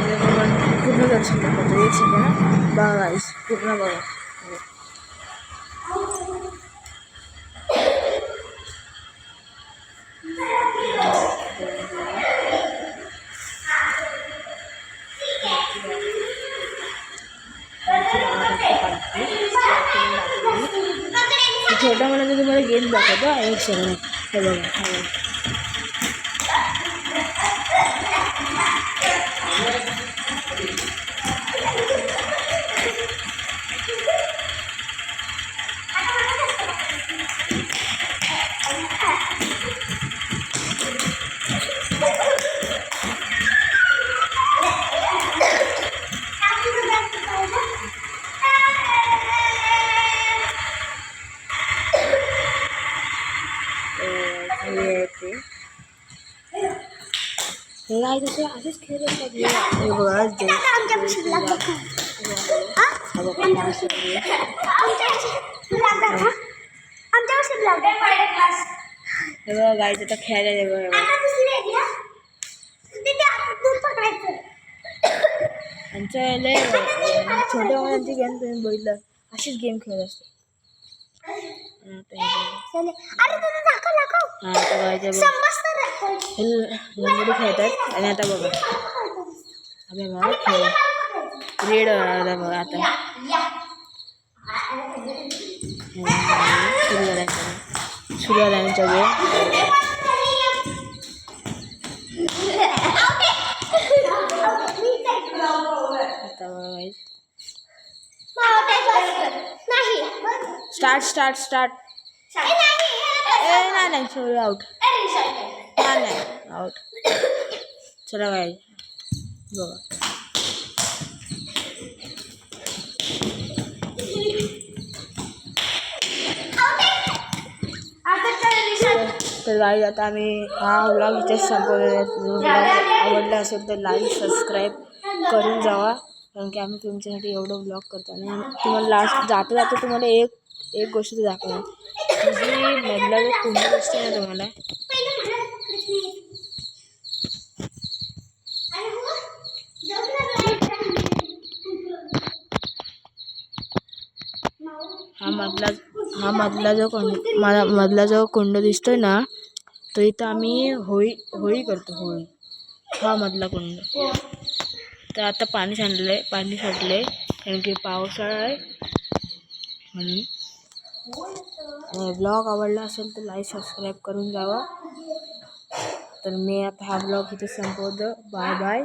पाहिजे पण पूर्ण दर्शन दाखवतो. एक सेकंड बघा गाईस, पूर्ण बघा. छोटा मुलांचा तुम्हाला गेम दाखवतो. एक सेकंड हे बघा. हे काय तसे असेच खेळ असतात. हे बघा हे बघा गायचं तर खेळायला. आमच्या वेळेला छोट्या मुलांची गेम तुम्ही बघितलं अशीच गेम खेळत असते. लंगडी खेळतात. आणि आता बघा अबे बघा खेळ रेड बघा आता सुरू झाला आमच्या वेळ. आता बघा स्टार्ट नाही सॉरी आउट. नाही आउट. चला बाय बघा. तर गाईज आता आम्ही हा व्लॉग इथेच संपवलेला. जो व्लॉग आवडला असेल तर लाईक सबस्क्राईब करून जावा. कारण की आम्ही तुमच्यासाठी एवढं व्लॉग करतो. आणि तुम्हाला लास्ट जाता तुम्हाला एक गोष्ट दाखवणार. जी मधला जो कुंड दिसते ना तुम्हाला, मधला जो कुंड दिसतोय ना, तो इथं आम्ही होळी करतो. होळी हा मधला कुंड. तर आता पाणी साठलंय कारण की पावसाळा आहे म्हणून. ब्लॉग आवडला असेल तर लाईक सबस्क्राईब करून जावा. तर मी आता हा ब्लॉग इथे संपवतो. Bye bye.